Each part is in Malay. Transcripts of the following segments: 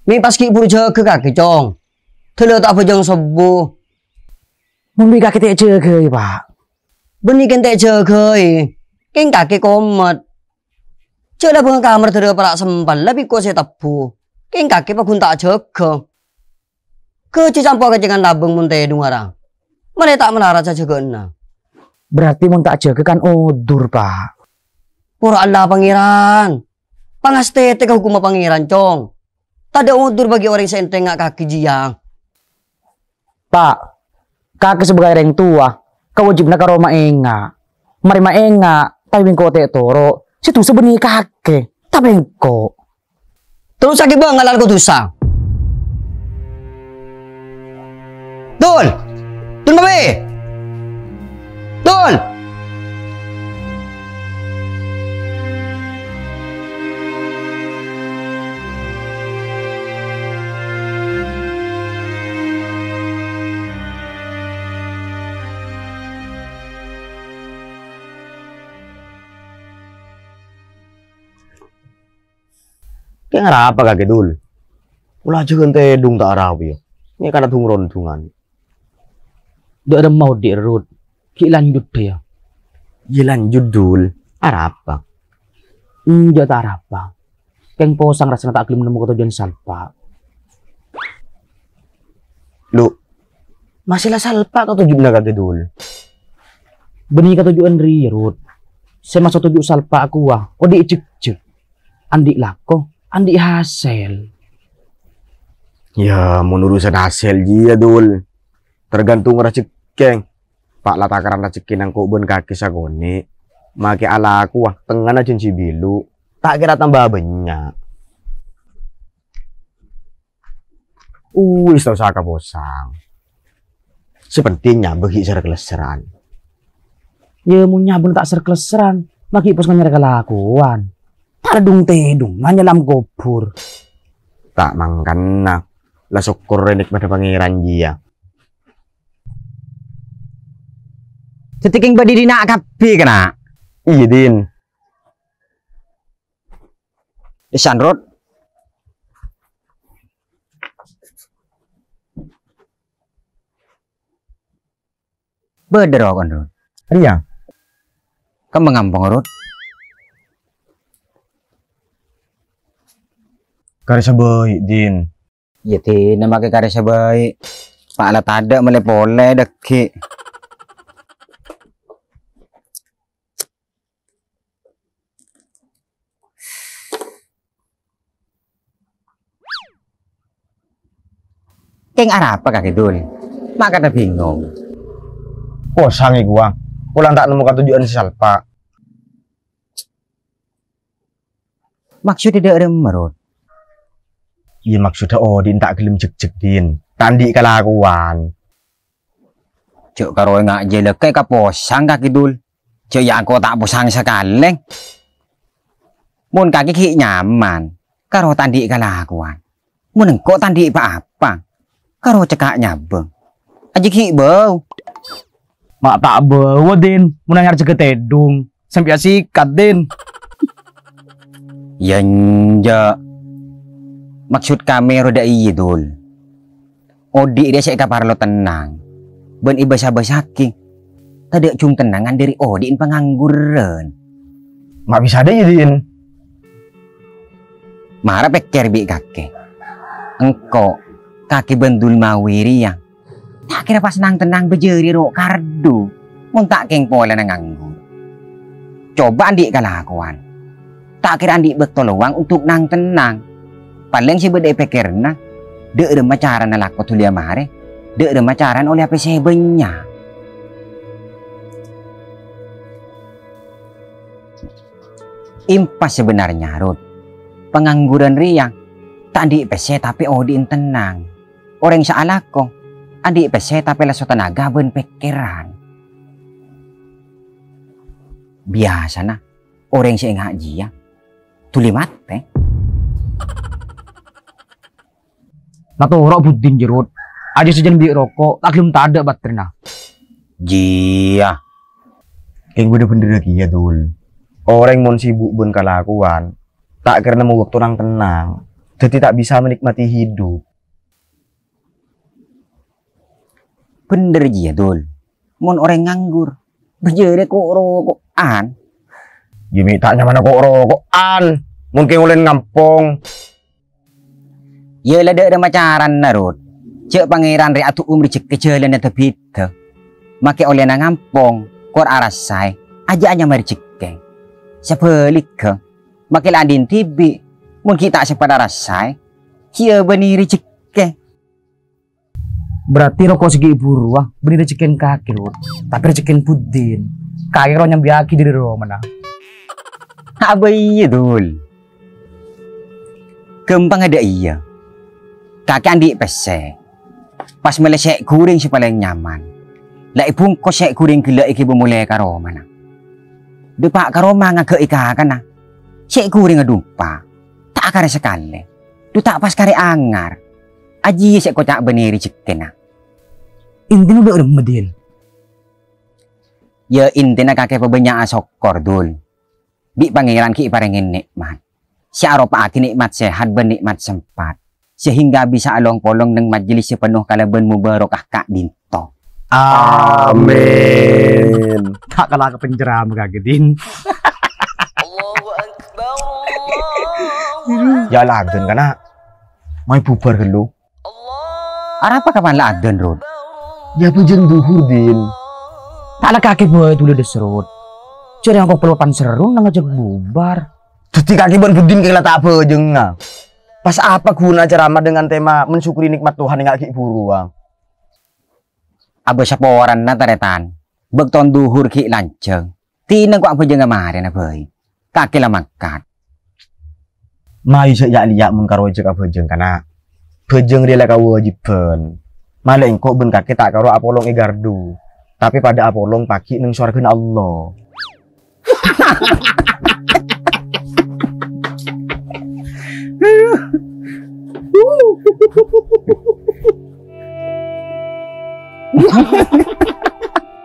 Mi paski buru jaga kaki cong. Telo tak bejang sebu. Mumbi kaki tak jaga, Pak. Beni kan tak jaga, Keng kaki komat. Cela bunga kamar telo perak sempal lebih kau saya tapu. Keng kaki pak kun tak jaga. Keci campur kecengan labeng muntai dungarang. Mana tak melarang saja kena. Berarti mun tak jaga kan odur, Pak. Pura Allah pangeran. Pangastete ka hukum pangeran cong. Tak ada udur bagi orang senteng ngak kaki jiang. Pak, kakek sebagai orang tua, kewajibna karo maenga. Mari maenga, tapi bengko te toro. Situ sebenarnya kakek, tapi bengko. Terus sakit bang ngalar ko dosa. Dul! Dul mabe! Dul! Kaya nga apa kagak dul? Wala juga ente dung tak arawi. Ini kan dung rondungan. Dak ada mau dirut. Ki lanjut dia. Ya lanjut dul. Arapa? Enggak tak apa. Keng posang rasanya tak kelim nemu ketujuan salpa. Lu masih lah salpa atau tujuh na kagak dul? Benih ketujuan rirut. Saya masuk tujuh salpa aku wah. Oh di cek. Andi lako. Andi hasil. Ya, menurusan hasil dia dul. Tergantung rezeki. Pak lah takaran rezeki nang ben kaki sagone. Make ala aku wah tengah aja bilu. Tak kira tambah banyak. Wis tau saka posang. Sepentingnya bagi secara keleseran. Ya mau nyabun tak serkeleseran. Maki pos nyara kelakuan. Tak dung tedung, hanya lam gopur. Tak mangkan nak. Lah syukur renik pada pangeran dia. Setiking badi dina kapi kena. Iya din. Isan rot. Bedero kan rot. Iya. Kamu mengampung rot. Karya baik din. Ya tina make karya sebaik. Pak lah tada melepole deki. Keng arah apa kaki dul? Maka ada bingung. Posang gua. Pulang tak nemukan tujuan si salpa. Maksudnya tidak ada merot. Iya maksudnya din tak gelem jek din. Tandi kelakuan. Cuk karo ngak jelek kayak posang kaki dul. Cuk ya aku tak posang sekali. Mun kaki ki nyaman. Karo tandi kelakuan. Mun engko tandi apa? Karo cekak nyabeng. Aja ki bau. Mak tak bawa din. Menangar jaga tedung. Sampai sikat din. Ya nja. Maksud kami roda iya dul. Odi dia saya kapar lo tenang. Ben ibas-basaki. Tadi cung tenangan dari Odi pengangguran. Mak bisa deh din. Marah peker bi kakek. Engkau kaki bendul mawiri yang. Tak kira pas nang tenang bejeri ro kardu. Mun tak keng pola nang nganggur. Coba andi kelakuan. Tak kira andi betul uang untuk nang tenang. Paling si bede pekerna. Dek ada macaran na lakot hulia mare. Dek ada macaran oleh apa sebenya. Impas sebenarnya Rod. Pengangguran riang. Tak andi pese tapi odin tenang. Orang salah kong. Andi pese tapi laso tenaga ben pikiran. Biasa na. Orang si ngaji ya. Tuli mate. Nato budin jerut. Aja sejen beli rokok. Tak belum tak ada baterina. Jia. Yang bener-bener lagi ya dul. Orang mon sibuk ben kelakuan. Tak kira nemu waktu nang tenang. Jadi tak bisa menikmati hidup. Bener ji ya Dul. Mun orang nganggur. Bejere kok rokokan. Ya mitanya mana kok rokokan. Mungkin ulen ngampong. Ya lah ada macaran narut. Cek pangeran re atu rezeki jalan na tabita. Make oleh na ngampong. Kor arasay. Aja anya rezeki. Sepelik ke. Make ladin tibi. Mun kita sepada rasay. Kia bani rezeki. Berarti rokok segi ibu ruah beri rezekin kaki Rod. Tapi rezekin pudin. Kaki ro nyambiaki dari mana? Apa iya Dul? Kembang ada iya. Kakek andi pesek. Pas melesek kuring si paling nyaman. Lai bungkus sek kuring gila iki bemulai karo mana. Depak karo manga ke ika kana. Sek kuring ngedumpa. Tak kare sekali. Du tak pas kare angar. Aji sek kocak beneri cekena. Intinya udah medin. Ya intinya kakek pebanyak sokor Dul. Di pangeran ki parengin nikmat. Si aropa aki nikmat sehat benikmat sempat. Sehingga bisa along polong neng majelis sepenuh kalaban mubarokah kak dinto. Amin. Tak kalah ke penjara kagetin. Ya laden kana. Mai bubar gelu. Apa kapan lah adan Rod? Ya pujeng duhur din. Tak ada kaki boy dulu deserut. Jadi aku pelupan seru nang ngajak bubar. Jadi kaki ban budin kela tak pujeng nga. Pas apa guna ceramah dengan tema mensyukuri nikmat Tuhan yang ki buruang. Abo saporan na taretan. Begton duhur ki lanceng. Tinang ko ang pujeng amare na boy. Kaki lah makat. Mai sejak liak mun karo jek pujeng kana. Pujeng dia lah kewajiban. Malah engkau ben kaki tak karo apolong gardu. Tapi pada apolong pagi neng surga Allah.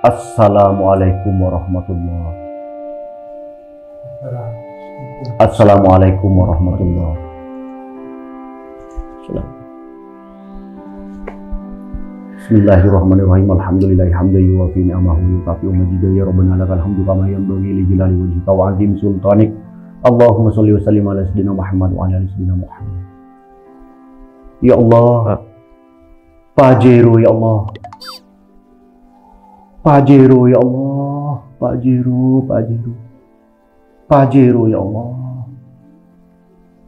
Assalamualaikum warahmatullahi. Assalamualaikum warahmatullahi. Bismillahirrahmanirrahim. Alhamdulillahi hamdan yuwafi ni'amahu yukafi majidah ya rabbana lakal hamdu kama yanbaghi li jalali wajhika wa azim sultanik. Allahumma sholli wa sallim ala sayyidina Muhammad wa ala ali sayyidina Muhammad. Ya Allah. Pajero ya Allah. Pajero ya Allah. Pajero ya Allah.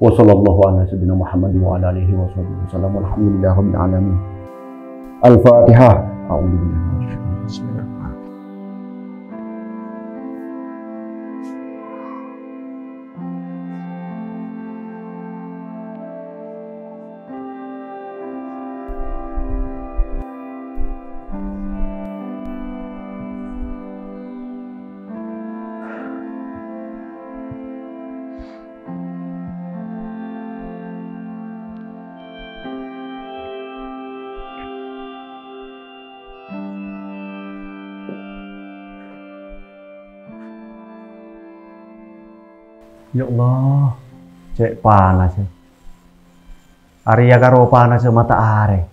Wa sallallahu ala sayyidina Muhammad wa ala alihi wa sahbihi wasallam. Alhamdulillahi rabbil alamin. Al-Fatihah. A'udzu billahi minasyaitonir rajim. Bismillahirrahmanirrahim. Ya Allah, cek panas ya. Arya karo panas ya mata are.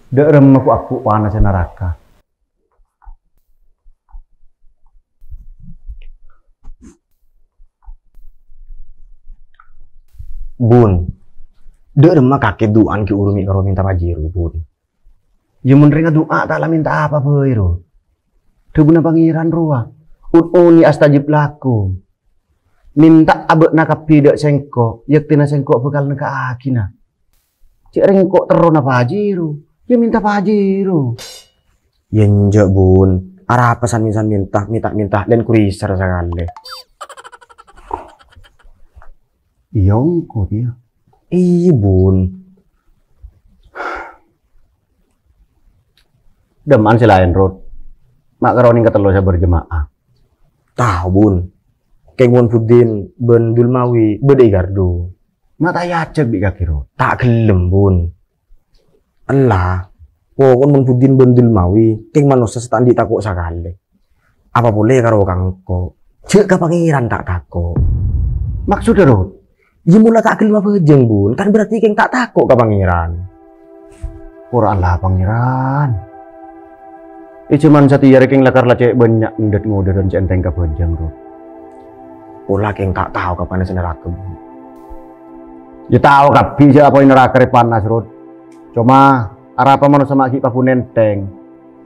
Dek rem aku panas ya neraka. Bun, dek rem kakek duaan ki urumi karo minta majiru bun. Ya menerima doa tak lah minta apa boyro. Debuna pangeran ruang. Ud'uni astajib lakum. Minta abek nakap tidak sengkok, yaktina sengkok bekal neka akina. Cik rengkok terona pajiru, ya minta pajiru. Ya njak bun, arah pesan minta dan kuriser sekali. Iya kok dia. Iya bun. Deman si lain Rod. Mak karoning ketelo saya berjemaah. Tahu bun. Kengon pudin bendul mawi bedai gardu. Mata ya cek di kaki Rod. Tak gelem bun. Allah. Pokon mun pudin bendul mawi keng manusia setandi takut sakali. Apa boleh karo kangko? Cek ke pangeran tak takut. Maksudnya Rod, Ya mula tak kelima bejeng bun, kan berarti keng tak takut ke pangeran. Quran lah pangeran. Cuman satu hari keng lakar lah cek banyak ndet ngode dan centeng ke bejeng bro. Pula keng tak tahu kapan neraka bun. Ya tahu kapi siapa yang neraka panas bro. Cuma arah apa manusia maki paku nenteng.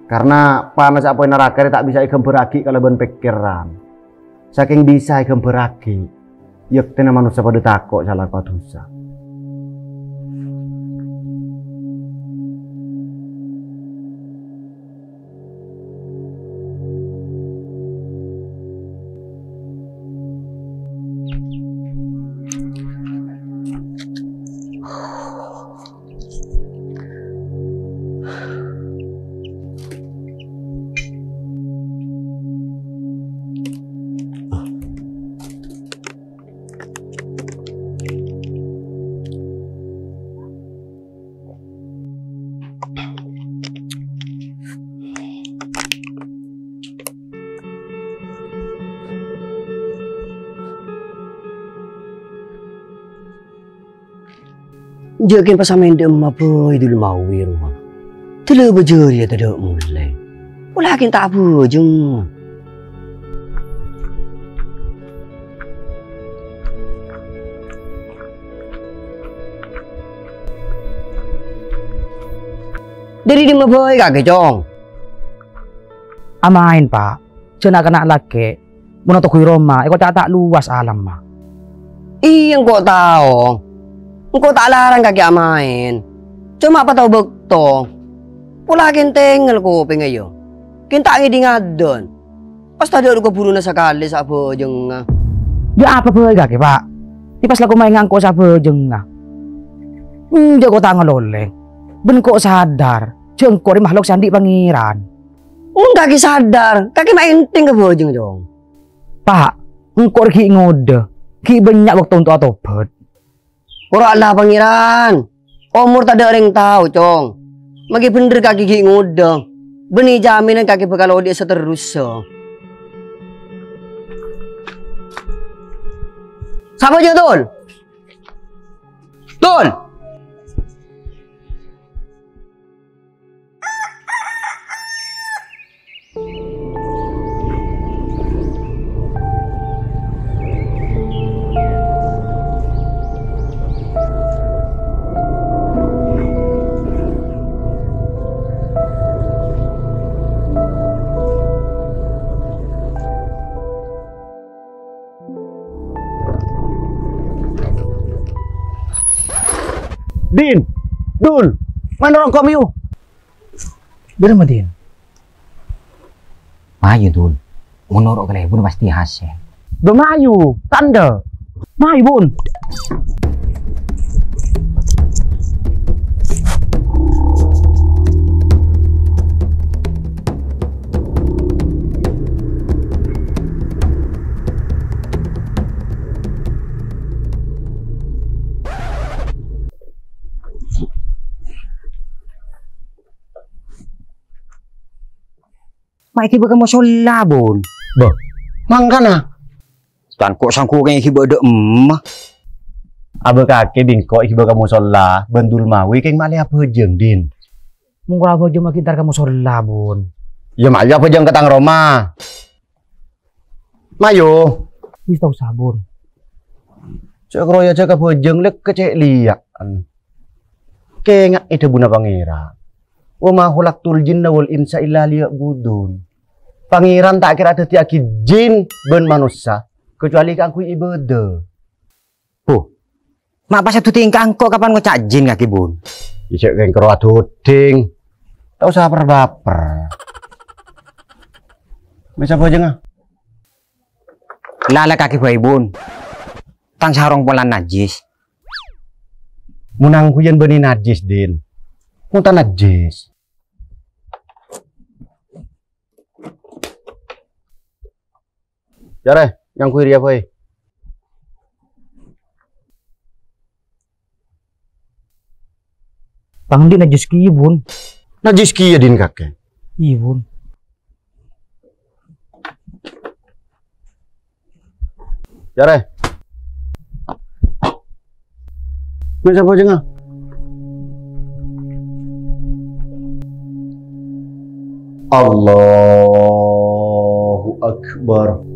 Karena panas apa yang neraka tak bisa ikan beraki kalau ben pikiran. Saking bisa ikan beraki. Yuk tena manusia pada takut salah kau dosa. Jakin pasamain dem apa itu mau rumah. Telu bejeri ya tidak mulai. Ulakin tak bujung. Dari di maboy kagak cong. Amain pak, cina kena laki. Muna to Roma, iko tak luas alam mah. Iya kok tahu. Engkau tak larang kaki amain. Cuma apa tahu bekto. Pula kentengel ko pengayo. Kinta ngidi ngadon. Pas tadi aku keburu na sakali sa bojeng nga. Ya apa boleh kaki pak? Di pas lagu main ngangko sa bojeng nga. Jago tangan loleng. Ben kok sadar. Jengko di makhluk sandi pangeran. Kaki sadar. Kaki mainting ke bojeng dong. Pak, engkau ki ngode. Ki banyak waktu untuk atobat. Kurang lah pangeran. Umur tak ada orang tahu, cong. Magi bener kaki ki ngudeng. Beni jaminan kaki bakal dia seterusnya. Siapa aja Tol? Tol! Din, Dul, mana orang kamu? Bener Din. Mayu dul. Menurut kalian pun pasti hasil. Bemayu, tanda. Mayu bun. Mak ibu kamu solabun. Bah, mangkana. Dan kok sangku kayak ibu ada emah. Abe kaki din kok ibu kamu sholat bandul mawi keng mali apa jeng din. Mungkin apa cuma kita kamu sholat bun. Ya mali apa jeng ketang Roma. Mayo. Wis tau sabun. Cek roya cek apa jeng lek kecek liak. Kengak itu buna pangeran. Wa ma khalaqtul jinna wal insa illa liya'budun. Pangeran tak kira dadi aki jin ben manusia kecuali kangku ibadah. Oh. Mak pas satu tingkang kok kapan ngocak jin kaki bun. Isek keng kero aduding. Tak usah baper. Bisa apa aja nga? Lala kaki bayi bun. Tang sarong polan najis. Munang kuyen beni najis din. Muta najis. Jare, yang kuiri apa? Pang di najis ki bun. Najis ki ya din kakek. Iya bun. Jare. Bisa apa jangan? Allahu Akbar.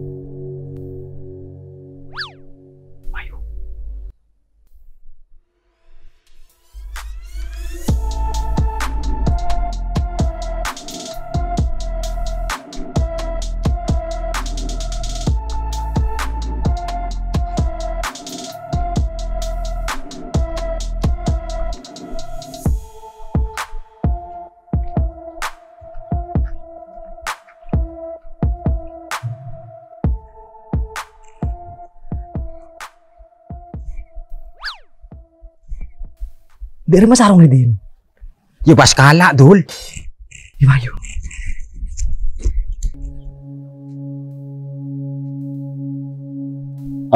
Dari mas sarung nih Din. Ya pas kalah dul. Ya ayo.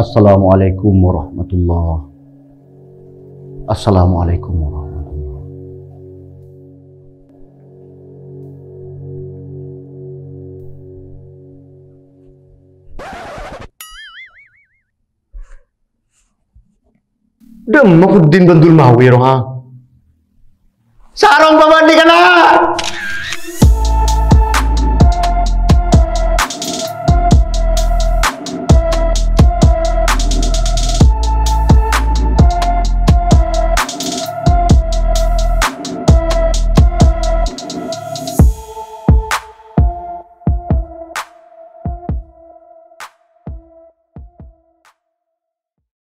Assalamualaikum warahmatullah. Assalamualaikum warahmatullah. Dem, makuddin bandul mawir ha. Sarong pamandi ka na!